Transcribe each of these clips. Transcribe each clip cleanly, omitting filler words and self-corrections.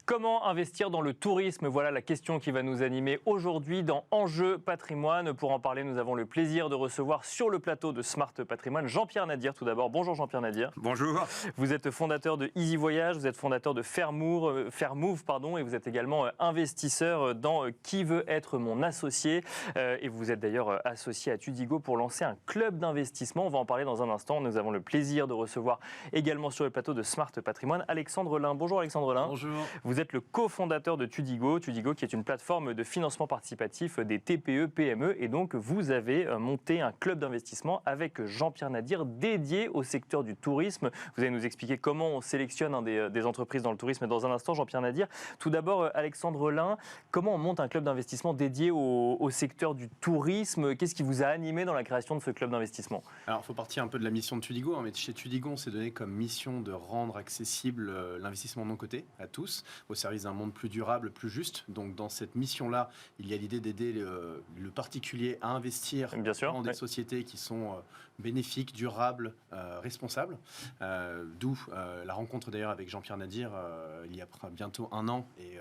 Comment investir dans le tourisme? Voilà la question qui va nous animer aujourd'hui dans Enjeux Patrimoine. Pour en parler, nous avons le plaisir de recevoir sur le plateau de Smart Patrimoine Jean-Pierre Nadir. Tout d'abord, bonjour Jean-Pierre Nadir. Bonjour. Vous êtes fondateur de Easy Voyage, vous êtes fondateur de Fairmove, et vous êtes également investisseur dans Qui veut être mon associé. Et vous êtes d'ailleurs associé à Tudigo pour lancer un club d'investissement. On va en parler dans un instant. Nous avons le plaisir de recevoir également sur le plateau de Smart Patrimoine Alexandre Lin. Bonjour Alexandre Lin. Bonjour. Vous êtes le cofondateur de Tudigo qui est une plateforme de financement participatif des TPE, PME. Et donc, vous avez monté un club d'investissement avec Jean-Pierre Nadir dédié au secteur du tourisme. Vous allez nous expliquer comment on sélectionne des entreprises dans le tourisme dans un instant, Jean-Pierre Nadir. Tout d'abord, Alexandre Lin, comment on monte un club d'investissement dédié au secteur du tourisme? Qu'est-ce qui vous a animé dans la création de ce club d'investissement? Alors, il faut partir un peu de la mission de Tudigo, mais chez Tudigo, on s'est donné comme mission de rendre accessible l'investissement non coté à tous, au service d'un monde plus durable, plus juste. Donc, dans cette mission-là, il y a l'idée d'aider le particulier à investir dans des sociétés qui sont bénéfiques, durables, responsables. D'où la rencontre d'ailleurs avec Jean-Pierre Nadir il y a bientôt un an et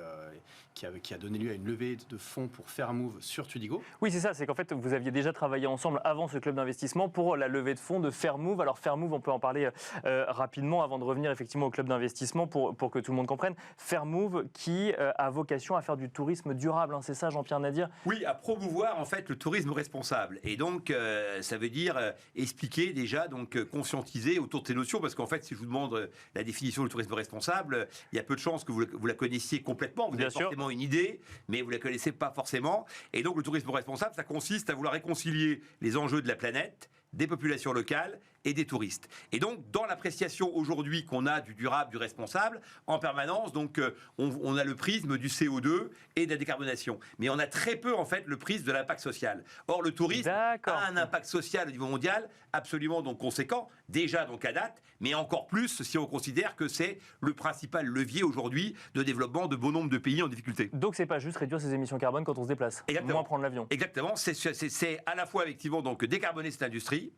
qui a donné lieu à une levée de fonds pour Fairmove sur Tudigo. Oui, c'est ça, c'est qu'en fait vous aviez déjà travaillé ensemble avant ce club d'investissement pour la levée de fonds de Fairmove. Alors Fairmove, on peut en parler rapidement avant de revenir effectivement au club d'investissement pour que tout le monde comprenne. Fairmove qui a vocation à faire du tourisme durable, hein, c'est ça Jean-Pierre Nadir? Oui, à promouvoir en fait le tourisme responsable. Et donc ça veut dire expliquer déjà, donc conscientiser autour de ces notions, parce qu'en fait si je vous demande la définition du tourisme responsable, il y a peu de chances que vous la connaissiez complètement. Vous avez forcément une idée, mais vous ne la connaissez pas forcément. Et donc le tourisme responsable, ça consiste à vouloir réconcilier les enjeux de la planète, des populations locales et des touristes. Et donc, dans l'appréciation aujourd'hui qu'on a du durable, du responsable, en permanence, donc, on a le prisme du CO2 et de la décarbonation. Mais on a très peu, en fait, le prisme de l'impact social. Or, le tourisme a un impact social au niveau mondial absolument donc conséquent, déjà donc à date, mais encore plus si on considère que c'est le principal levier aujourd'hui de développement de bon nombre de pays en difficulté. Donc, c'est pas juste réduire ses émissions carbone quand on se déplace, moins prendre l'avion. Exactement, c'est à la fois, effectivement, donc, décarboner cette industrie,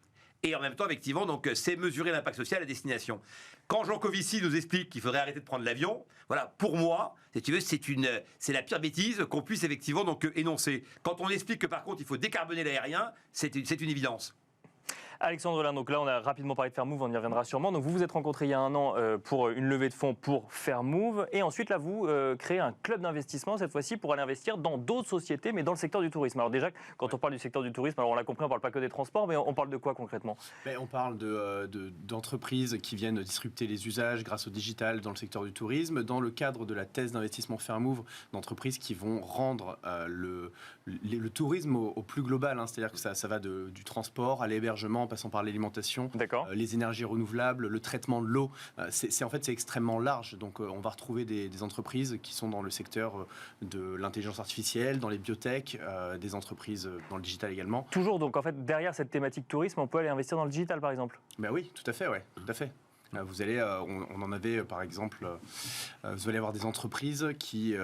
et en même temps, effectivement, donc, c'est mesurer l'impact social à destination. Quand Jean Covici nous explique qu'il faudrait arrêter de prendre l'avion, voilà, pour moi, si tu veux, c'est la pire bêtise qu'on puisse effectivement donc énoncer. Quand on explique que par contre, il faut décarboner l'aérien, c'est une évidence. Alexandre Lin, donc là on a rapidement parlé de Fairmove, on y reviendra sûrement. Donc vous vous êtes rencontrés il y a un an pour une levée de fonds pour Fairmove, et ensuite là vous créez un club d'investissement cette fois-ci pour aller investir dans d'autres sociétés, mais dans le secteur du tourisme. Alors déjà, quand on parle du secteur du tourisme, alors on l'a compris, on parle pas que des transports, mais on parle de quoi concrètement? On parle d'entreprises qui viennent disrupter les usages grâce au digital dans le secteur du tourisme, dans le cadre de la thèse d'investissement Fairmove, d'entreprises qui vont rendre le tourisme au plus global, hein, c'est-à-dire que ça va du transport à l'hébergement, en passant par l'alimentation, les énergies renouvelables, le traitement de l'eau. C'est extrêmement large. Donc, on va retrouver des entreprises qui sont dans le secteur de l'intelligence artificielle, dans les biotech, des entreprises dans le digital également. Toujours, donc en fait, derrière cette thématique tourisme, on peut aller investir dans le digital, par exemple? Oui, tout à fait, ouais, tout à fait. Vous allez, on en avait par exemple, vous allez avoir des entreprises qui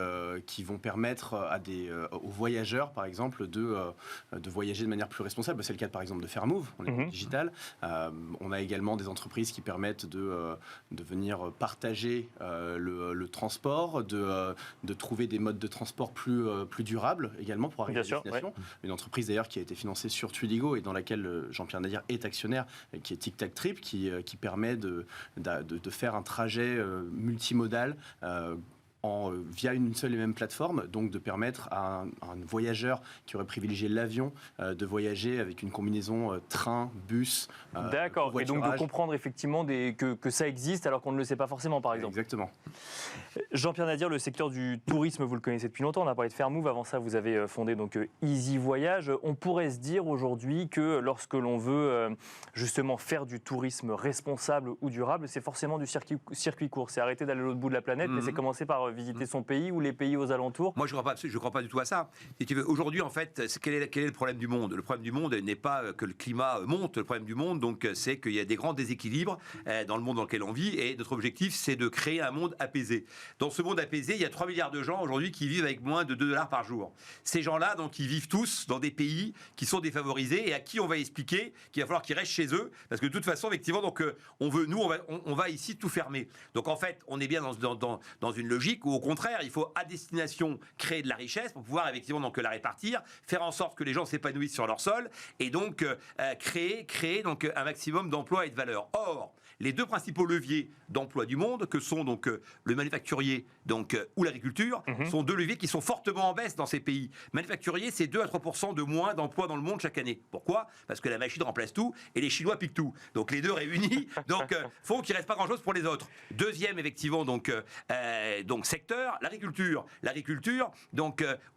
vont permettre aux voyageurs, par exemple, de voyager de manière plus responsable. C'est le cas par exemple de Fairmove, on est dans le digital. On a également des entreprises qui permettent de venir partager le transport, de trouver des modes de transport plus durables également pour arriver à destination. Ouais. Une entreprise d'ailleurs qui a été financée sur Tudigo et dans laquelle Jean-Pierre Nadir est actionnaire, qui est Tic Tac Trip, qui permet de faire un trajet multimodal via une seule et même plateforme, donc de permettre à un voyageur qui aurait privilégié l'avion de voyager avec une combinaison train, bus, d'accord, et donc de comprendre effectivement que ça existe alors qu'on ne le sait pas forcément, par exemple. Exactement. Jean-Pierre Nadir, le secteur du tourisme, vous le connaissez depuis longtemps, on a parlé de Fairmove, avant ça vous avez fondé donc Easy Voyage. On pourrait se dire aujourd'hui que lorsque l'on veut justement faire du tourisme responsable ou durable, c'est forcément du circuit court, c'est arrêter d'aller à l'autre bout de la planète, mais c'est commencer par visiter son pays ou les pays aux alentours. Moi, je ne crois pas du tout à ça. Si tu veux, aujourd'hui, en fait, quel est le problème du monde? Le problème du monde n'est pas que le climat monte. Le problème du monde, donc, c'est qu'il y a des grands déséquilibres dans le monde dans lequel on vit. Et notre objectif, c'est de créer un monde apaisé. Dans ce monde apaisé, il y a 3 milliards de gens aujourd'hui qui vivent avec moins de $2 par jour. Ces gens-là, donc, ils vivent tous dans des pays qui sont défavorisés et à qui on va expliquer qu'il va falloir qu'ils restent chez eux. Parce que de toute façon, effectivement, donc, on va ici tout fermer. Donc, en fait, on est bien dans une logique économique, ou au contraire, il faut à destination créer de la richesse pour pouvoir effectivement donc la répartir, faire en sorte que les gens s'épanouissent sur leur sol et donc créer donc un maximum d'emplois et de valeur. Or, les deux principaux leviers d'emploi du monde, que sont donc le manufacturier ou l'agriculture, sont deux leviers qui sont fortement en baisse dans ces pays. Manufacturier, c'est 2 à 3% de moins d'emplois dans le monde chaque année. Pourquoi ? Parce que la machine remplace tout et les Chinois piquent tout. Donc les deux réunis font qu'il ne reste pas grand-chose pour les autres. Deuxième, effectivement, donc secteur, l'agriculture. L'agriculture,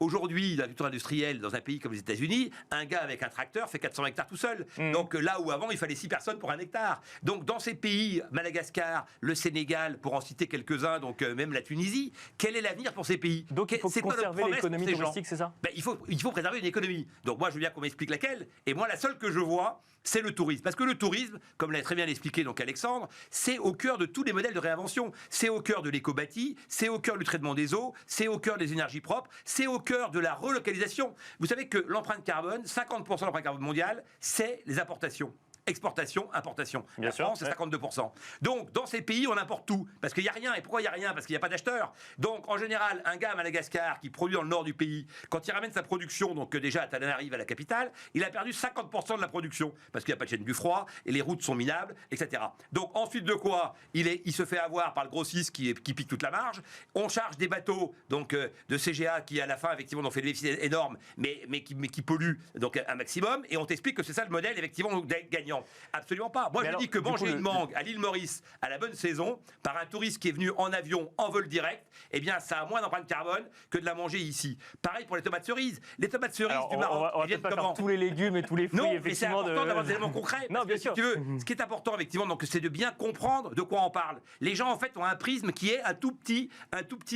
aujourd'hui, l'agriculture industrielle dans un pays comme les États-Unis, un gars avec un tracteur fait 400 hectares tout seul. Donc là où avant, il fallait 6 personnes pour un hectare. Donc dans ces pays, Madagascar, le Sénégal, pour en citer quelques-uns, même la Tunisie, quel est l'avenir pour ces pays ? Donc il faut conserver l'économie touristique, c'est ça ? Il faut préserver une économie. Donc moi, je veux bien qu'on m'explique laquelle. Et moi, la seule que je vois, c'est le tourisme. Parce que le tourisme, comme l'a très bien expliqué Alexandre, c'est au cœur de tous les modèles de réinvention. C'est au cœur de l'éco-bâti, c'est au cœur du traitement des eaux, c'est au cœur des énergies propres, c'est au cœur de la relocalisation. Vous savez que l'empreinte carbone, 50% de l'empreinte carbone mondiale, c'est les importations. Exportation, importation. La France, c'est 52%. Donc, dans ces pays, on importe tout. Parce qu'il n'y a rien. Et pourquoi il n'y a rien ? Parce qu'il n'y a pas d'acheteurs. Donc, en général, un gars à Madagascar qui produit dans le nord du pays, quand il ramène sa production, déjà à Tananarive, à la capitale, il a perdu 50% de la production. Parce qu'il n'y a pas de chaîne du froid, et les routes sont minables, etc. Donc, ensuite de quoi, il se fait avoir par le grossiste qui pique toute la marge. On charge des bateaux de CGA qui, à la fin, effectivement, ont fait des déficits énormes, mais qui polluent un maximum. Et on t'explique que c'est ça le modèle, effectivement, gagnant. Absolument pas. Moi, je dis que manger une mangue à l'île Maurice à la bonne saison, par un touriste qui est venu en avion, en vol direct, eh bien, ça a moins d'empreinte carbone que de la manger ici. Pareil pour les tomates cerises. Les tomates cerises du Maroc, on va peut-être pas faire tous les légumes et tous les fruits, non, effectivement. Mais c'est important d'avoir des éléments concrets. Non, bien sûr. Si tu veux, ce qui est important, effectivement, c'est de bien comprendre de quoi on parle. Les gens, en fait, ont un prisme qui est un tout petit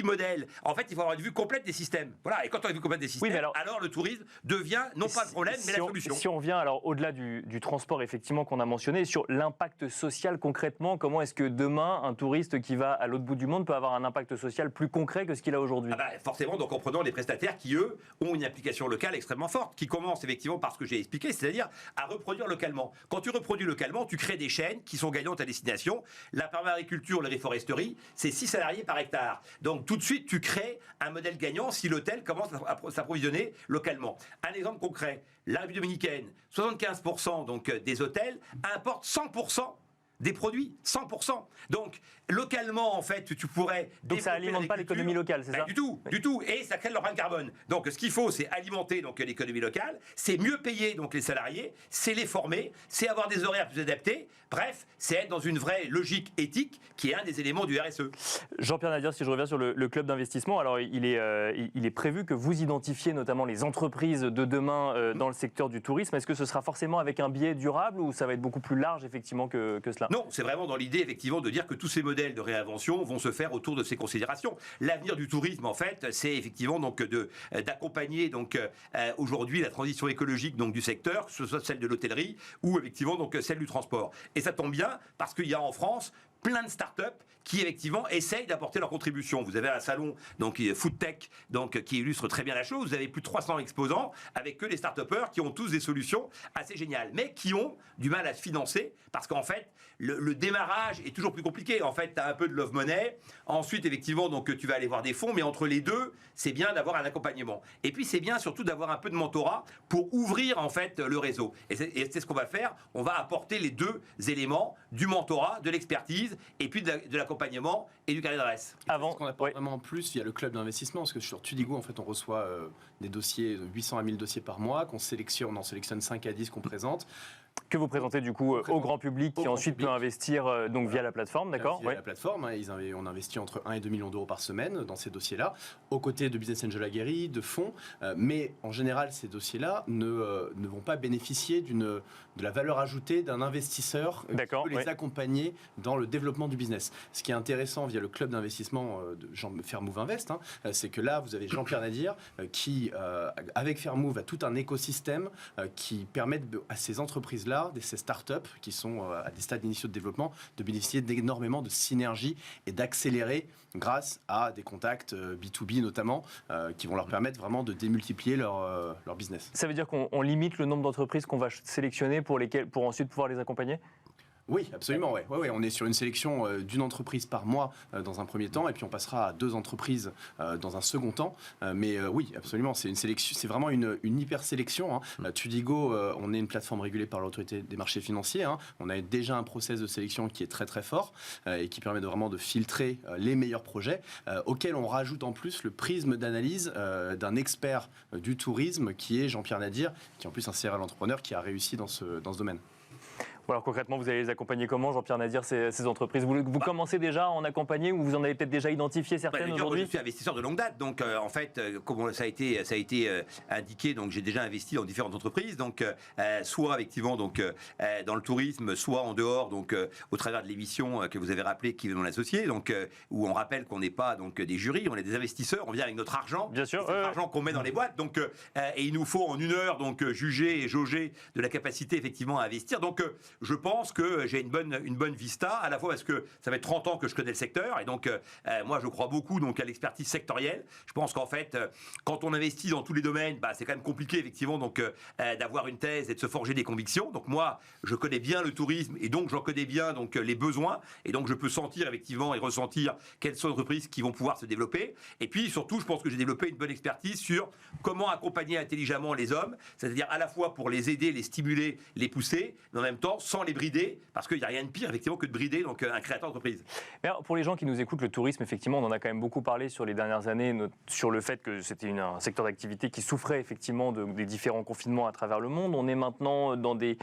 modèle. En fait, il faut avoir une vue complète des systèmes. Voilà. Et quand on a une vue complète des systèmes, alors le tourisme devient non pas le problème, mais la solution. Si on vient alors au-delà du transport, effectivement, qu'on a mentionné, sur l'impact social concrètement, comment est-ce que demain, un touriste qui va à l'autre bout du monde peut avoir un impact social plus concret que ce qu'il a aujourd'hui ? Forcément, donc en prenant les prestataires qui, eux, ont une application locale extrêmement forte, qui commence effectivement par ce que j'ai expliqué, c'est-à-dire à reproduire localement. Quand tu reproduis localement, tu crées des chaînes qui sont gagnantes à destination. La permaculture, la reforesterie, c'est 6 salariés par hectare. Donc tout de suite, tu crées un modèle gagnant si l'hôtel commence à s'approvisionner localement. Un exemple concret, la République dominicaine, 75% des hôtels importent 100% des produits, 100%. Donc, localement, en fait, tu pourrais... Donc, ça alimente pas l'économie locale, c'est ça ? Du tout. Et ça crée de l'empreinte carbone. Donc, ce qu'il faut, c'est alimenter l'économie locale, c'est mieux payer les salariés, c'est les former, c'est avoir des horaires plus adaptés. Bref, c'est être dans une vraie logique éthique qui est un des éléments du RSE. Jean-Pierre Nadir, si je reviens sur le club d'investissement, alors il est prévu que vous identifiez notamment les entreprises de demain dans le secteur du tourisme. Est-ce que ce sera forcément avec un biais durable ou ça va être beaucoup plus large, effectivement, que cela ? Non, c'est vraiment dans l'idée, effectivement, de dire que tous ces modèles de réinvention vont se faire autour de ces considérations. L'avenir du tourisme, en fait, c'est effectivement d'accompagner aujourd'hui la transition écologique du secteur, que ce soit celle de l'hôtellerie ou effectivement celle du transport. Et ça tombe bien parce qu'il y a en France plein de start-up qui effectivement essayent d'apporter leur contribution. Vous avez un salon Food Tech qui illustre très bien la chose. Vous avez plus de 300 exposants avec que les start-upers qui ont tous des solutions assez géniales, mais qui ont du mal à se financer parce qu'en fait le démarrage est toujours plus compliqué. En fait, tu as un peu de love money. Ensuite, effectivement, tu vas aller voir des fonds, mais entre les deux, c'est bien d'avoir un accompagnement. Et puis, c'est bien surtout d'avoir un peu de mentorat pour ouvrir en fait le réseau. Et c'est ce qu'on va faire. On va apporter les deux éléments du mentorat, de l'expertise, et puis de l'accompagnement et du carnet d'adresse. Avant, ce qu'on apporte vraiment en plus via le club d'investissement, parce que sur Tudigo, en fait, on reçoit des dossiers, 800 à 1000 dossiers par mois, on en sélectionne 5 à 10 qu'on présente. Que vous présentez du coup au grand public qui ensuite peut investir via la plateforme, d'accord ? Via la plateforme, on investit entre 1 et 2 millions d'euros par semaine dans ces dossiers-là, aux côtés de business angel aguerris, de fonds, mais en général ces dossiers-là ne vont pas bénéficier de la valeur ajoutée d'un investisseur qui peut les accompagner dans le développement du business. Ce qui est intéressant via le club d'investissement de Fairmove Invest, c'est que là vous avez Jean-Pierre Nadir qui, avec Fairmove, a tout un écosystème qui permet à ces entreprises-là, ces startups qui sont à des stades initiaux de développement, de bénéficier d'énormément de synergie et d'accélérer grâce à des contacts B2B notamment, qui vont leur permettre vraiment de démultiplier leur business. Ça veut dire qu'on limite le nombre d'entreprises qu'on va sélectionner pour ensuite pouvoir les accompagner ? Oui, absolument. Ouais. On est sur une sélection d'une entreprise par mois dans un premier temps, et puis on passera à 2 entreprises dans un second temps. Mais oui, absolument, c'est une sélection, c'est vraiment une hyper sélection. Tudigo, on est une plateforme régulée par l'autorité des marchés financiers. On a déjà un process de sélection qui est très très fort et qui permet vraiment de filtrer les meilleurs projets, auxquels on rajoute en plus le prisme d'analyse d'un expert du tourisme qui est Jean-Pierre Nadir, qui est en plus un serial entrepreneur qui a réussi dans ce domaine. Bon, alors concrètement, vous allez les accompagner comment, Jean-Pierre Nadir, ces entreprises? Vous commencez déjà à en accompagner ou vous en avez peut-être déjà identifié certaines aujourd'hui? Je suis investisseur de longue date, donc en fait, comme ça a été indiqué, donc j'ai déjà investi dans différentes entreprises, donc soit effectivement donc dans le tourisme, soit en dehors, donc au travers de l'émission que vous avez rappelé qui est dans l'associé, donc où on rappelle qu'on n'est pas donc des jurys, on est des investisseurs, on vient avec notre argent, bien sûr, c'est l'argent qu'on met dans les boîtes, donc et il nous faut en 1 heure donc juger et jauger de la capacité effectivement à investir, donc je pense que j'ai une bonne vista, à la fois parce que ça fait 30 ans que je connais le secteur, et donc moi je crois beaucoup donc à l'expertise sectorielle. Je pense qu'en fait, quand on investit dans tous les domaines, c'est quand même compliqué effectivement donc d'avoir une thèse et de se forger des convictions. Donc moi, je connais bien le tourisme et donc j'en connais bien donc les besoins, et donc je peux sentir effectivement et ressentir quelles sont les entreprises qui vont pouvoir se développer. Et puis surtout, je pense que j'ai développé une bonne expertise sur comment accompagner intelligemment les hommes, c'est-à-dire à la fois pour les aider, les stimuler, les pousser, mais en même temps sans les brider, parce qu'il n'y a rien de pire effectivement que de brider donc un créateur d'entreprise. Mais alors, pour les gens qui nous écoutent, le tourisme, effectivement, on en a quand même beaucoup parlé sur les dernières années, sur le fait que c'était un secteur d'activité qui souffrait effectivement des différents confinements à travers le monde. On est maintenant dans des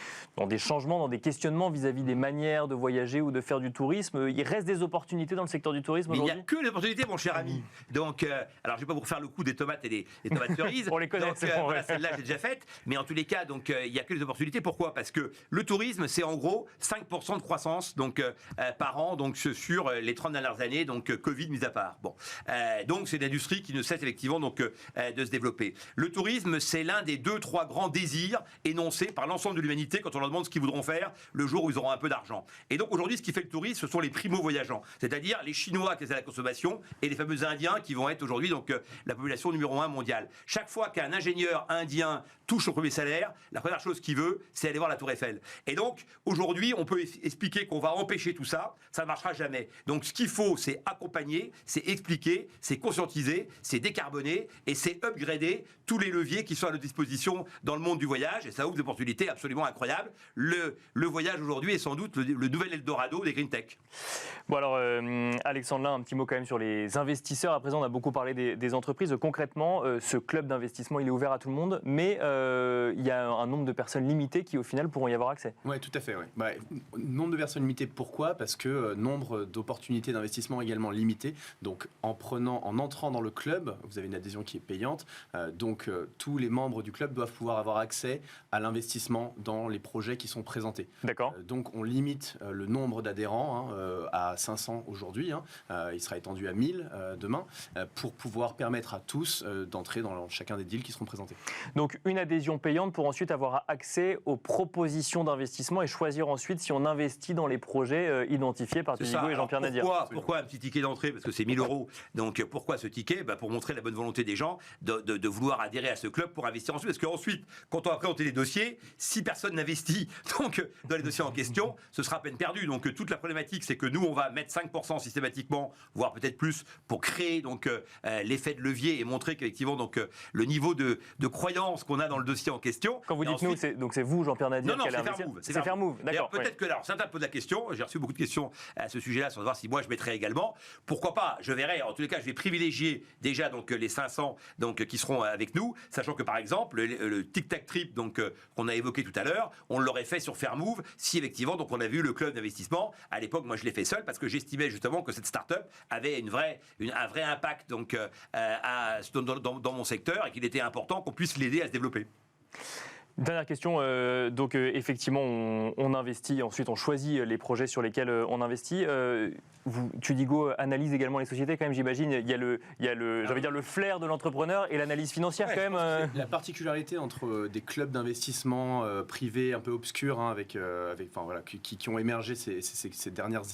changements, dans des questionnements vis-à-vis des manières de voyager ou de faire du tourisme. Il reste des opportunités dans le secteur du tourisme aujourd'hui? Il n'y a que des opportunités, mon cher ami. Donc, alors je ne vais pas vous refaire le coup des tomates et des tomates cerises. On les connaît, c'est bon, ouais. Celle-là, j'ai déjà faite. Mais en tous les cas, donc il n'y a que des opportunités. Pourquoi? Parce que le tourisme, c'est en gros 5% de croissance donc, par an donc, sur les 30 dernières années, donc Covid mis à part. Bon. Donc c'est une industrie qui ne cesse effectivement donc, de se développer. Le tourisme, c'est l'un des 2-3 grands désirs énoncés par l'ensemble de l'humanité quand on leur demande ce qu'ils voudront faire le jour où ils auront un peu d'argent. Et donc aujourd'hui, ce qui fait le tourisme, ce sont les primo-voyageants, c'est-à-dire les Chinois qui essaient la consommation et les fameux Indiens qui vont être aujourd'hui donc la population numéro 1 mondiale. Chaque fois qu'un ingénieur indien touche son premier salaire, la première chose qu'il veut, c'est aller voir la Tour Eiffel. Et donc aujourd'hui, on peut expliquer qu'on va empêcher tout ça, ça ne marchera jamais. Donc ce qu'il faut, c'est accompagner, c'est expliquer, c'est conscientiser, c'est décarboner et c'est upgrader tous les leviers qui sont à notre disposition dans le monde du voyage, et ça ouvre des opportunités absolument incroyables. Le voyage aujourd'hui est sans doute le nouvel Eldorado des green tech. Bon alors Alexandre, là, un petit mot quand même sur les investisseurs. À présent, on a beaucoup parlé des entreprises. Concrètement, ce club d'investissement, il est ouvert à tout le monde, mais il y a un nombre de personnes limitées qui au final pourront y avoir accès. Oui, tout à fait. Ouais. Nombre de personnes limitées, pourquoi? Parce que nombre d'opportunités d'investissement également limitées. Donc en entrant dans le club, vous avez une adhésion qui est payante. Donc tous les membres du club doivent pouvoir avoir accès à l'investissement dans les projets qui sont présentés. D'accord. Donc on limite le nombre d'adhérents à 500 aujourd'hui. Il sera étendu à 1000 demain pour pouvoir permettre à tous d'entrer dans chacun des deals qui seront présentés. Donc une adhésion payante pour ensuite avoir accès aux propositions d'investissement et choisir ensuite si on investit dans les projets identifiés par Tudigo et Jean-Pierre Nadir. Pourquoi un petit ticket d'entrée? Parce que c'est 1000 €. Donc pourquoi ce ticket? Pour montrer la bonne volonté des gens de vouloir adhérer à ce club pour investir ensuite. Parce qu'ensuite, quand on va présenter les dossiers, si personne n'investit donc, dans les dossiers en question, ce sera à peine perdu. Donc toute la problématique, c'est que nous, on va mettre 5% systématiquement, voire peut-être plus, pour créer donc, l'effet de levier et montrer qu'effectivement donc, le niveau de croyance qu'on a dans le dossier en question. Quand vous dites ensuite, nous, c'est vous, Jean-Pierre Nadir, non, qui allez investir. C'est Fairmove, d'accord. Peut-être que là, certains posent la question, j'ai reçu beaucoup de questions à ce sujet-là, sans savoir si moi je mettrais également. Pourquoi pas? Je verrai, en tous les cas, je vais privilégier déjà donc, les 500 donc, qui seront avec nous, sachant que par exemple, le Tic Tac Trip donc, qu'on a évoqué tout à l'heure, on l'aurait fait sur Fairmove si effectivement donc, on a vu le club d'investissement. À l'époque, moi je l'ai fait seul parce que j'estimais justement que cette start-up avait un vrai impact donc, dans mon secteur et qu'il était important qu'on puisse l'aider à se développer. Dernière question, donc effectivement on investit, ensuite on choisit les projets sur lesquels on investit. Tudigo analyse également les sociétés quand même, j'imagine. Il y a le flair de l'entrepreneur et l'analyse financière quand même. La particularité entre des clubs d'investissement privés un peu obscurs qui ont émergé ces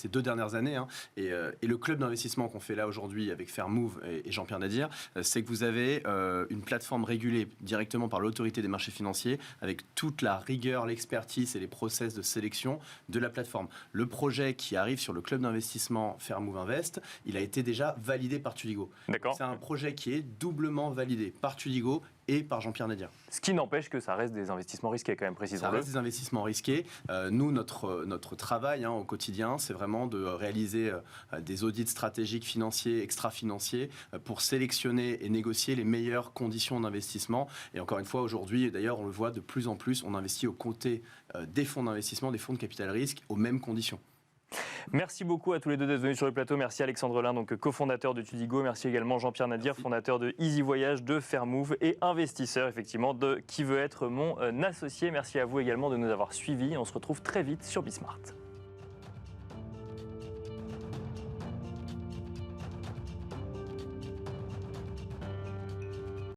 2 dernières années et le club d'investissement qu'on fait là aujourd'hui avec Fairmove et Jean-Pierre Nadir, c'est que vous avez une plateforme régulée directement par l'autorité des marchés financiers avec toute la rigueur, l'expertise et les process de sélection de la plateforme. Le projet qui arrive sur le club d'investissement Fairmove Invest, il a été déjà validé par Tudigo. D'accord. C'est un projet qui est doublement validé par Tudigo et par Jean-Pierre Nadir. Ce qui n'empêche que ça reste des investissements risqués quand même, précisons-le. Ça reste des investissements risqués. Nous, notre travail au quotidien, c'est vraiment de réaliser des audits stratégiques financiers, extra-financiers, pour sélectionner et négocier les meilleures conditions d'investissement. Et encore une fois, aujourd'hui, et d'ailleurs, on le voit de plus en plus, on investit aux côtés des fonds d'investissement, des fonds de capital risque, aux mêmes conditions. Merci beaucoup à tous les deux d'être venus sur le plateau. Merci Alexandre Lin, donc cofondateur de Tudigo. Merci également Jean-Pierre Nadir, fondateur de Easy Voyage, de Fairmove et investisseur effectivement de Qui veut être mon associé. Merci à vous également de nous avoir suivis. On se retrouve très vite sur Bismart.